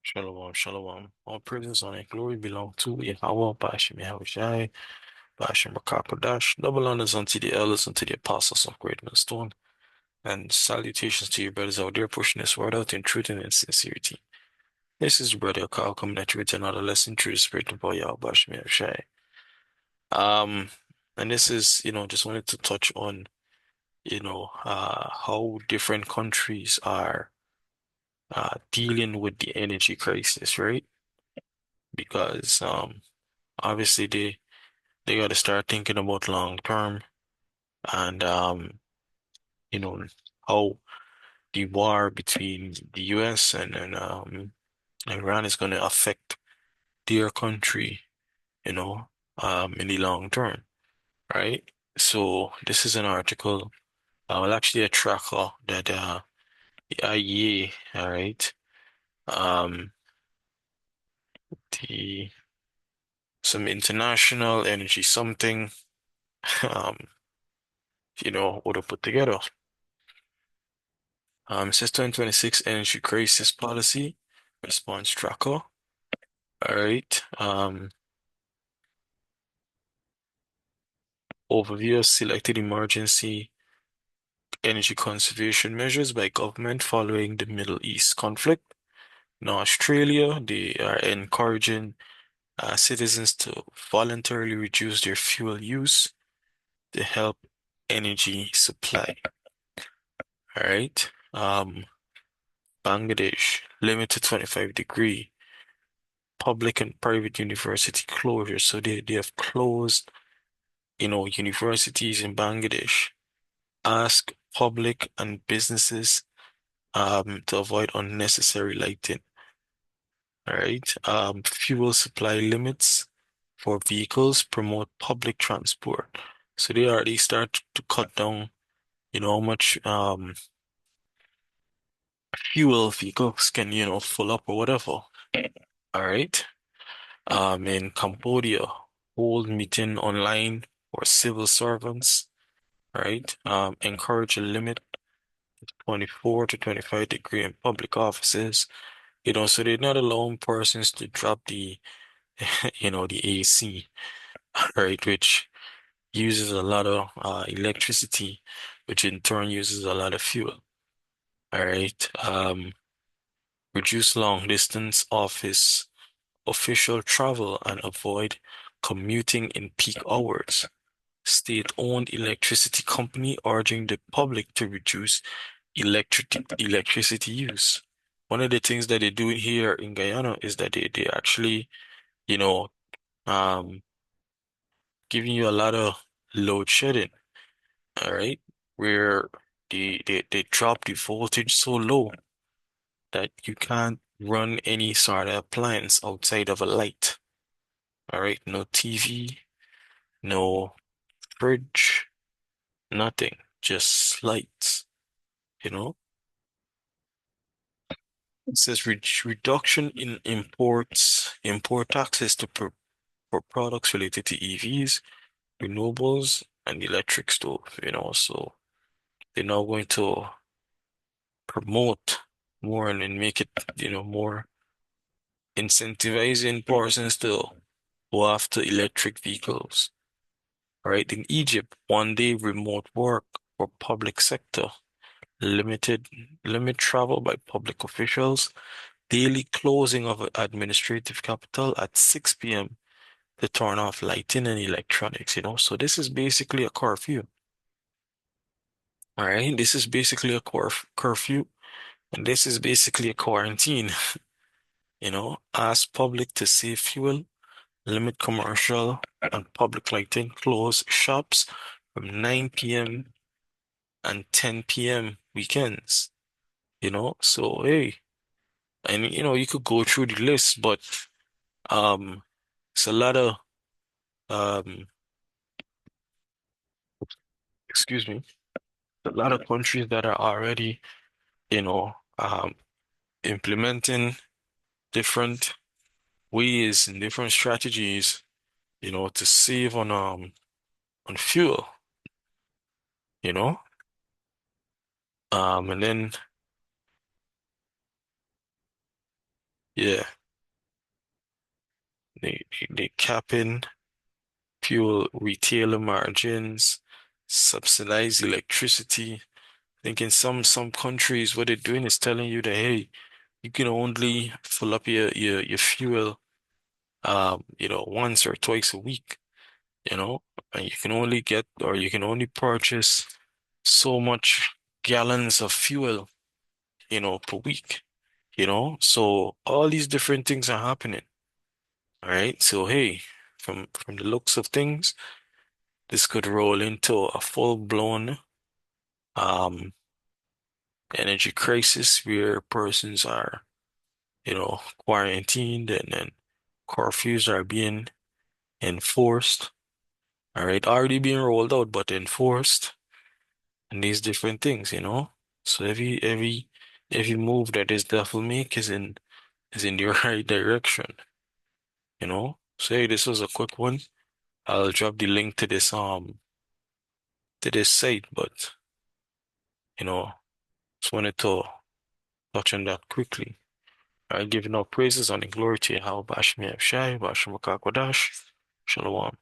Shalom, shalom. All praises on and glory belong to Yahweh, Bashim Yahushai, Bashim Rakakodash. Double honors unto the elders and to the apostles of Great Millstone, and salutations to your brothers out there pushing this word out in truth and in sincerity. This is Brother Kyle coming at you with another lesson through the Spirit of Yahweh, Bashim Yahushai. Um, and this is, just wanted to touch on, how different countries are dealing with the energy crisis, right? Because obviously they got to start thinking about long term and you know how the war between the US and Iran is going to affect their country, you know, in the long term, right? So this is an article, well, actually a tracker that the IEA, all right, um, the some international energy something, um, would have put together. It says 2026 Energy Crisis Policy Response Tracker. All right. Overview of selected emergency energy conservation measures by government following the Middle East conflict. Now, Australia, they are encouraging citizens to voluntarily reduce their fuel use to help energy supply. All right. Bangladesh, limited 25-degree public and private university closure. So they have closed, universities in Bangladesh. Ask public and businesses to avoid unnecessary lighting. All right. Fuel supply limits for vehicles promote public transport. So they already start to cut down, how much fuel vehicles can, fill up or whatever. All right. In Cambodia, hold meeting online for civil servants, right? Encourage a limit 24 to 25-degree in public offices. So they're not allowing persons to drop the, the AC, right? Which uses a lot of electricity, which in turn uses a lot of fuel. All right. Reduce long distance office official travel and avoid commuting in peak hours. State-owned electricity company urging the public to reduce electricity use. One of the things that they do here in Guyana is that they actually, you know, um, giving you a lot of load shedding, all right, where they drop the voltage so low that you can't run any sort of appliance outside of a light, all right, no TV, no fridge, nothing, just lights, you know. It says reduction in import taxes for products related to EVs, renewables, and electric stove, so they're now going to promote more and make it, more incentivizing persons to go after electric vehicles. All right, in Egypt, 1 day remote work for public sector, limited limit travel by public officials, daily closing of administrative capital at 6 p.m. to turn off lighting and electronics, So this is basically a curfew. All right, this is basically a curfew, and this is basically a quarantine. Ask public to save fuel, limit commercial and public lighting, close shops from 9 p.m. and 10 p.m. weekends, So hey, and you could go through the list, but um it's a lot of um excuse me, a lot of countries that are already, you know, um implementing different ways and different strategies, to save on fuel, you know? And then Yeah, they capping fuel retailer margins, subsidize electricity. I think in some countries what they're doing is telling you that hey, you can only fill up your fuel once or twice a week, you know, and you can only get or you can only purchase so much gallons of fuel, per week, So all these different things are happening. All right. So hey, from the looks of things, this could roll into a full-blown um energy crisis where persons are, quarantined and then curfews are being enforced. All right, already being rolled out, but enforced and these different things. So every move that this devil make is in the right direction. So hey, this was a quick one. I'll drop the link to this site, but you know, just wanted to touch on that quickly. I give no praises on the glory to Yahweh Bashmi Abshai, Bashim Shalom.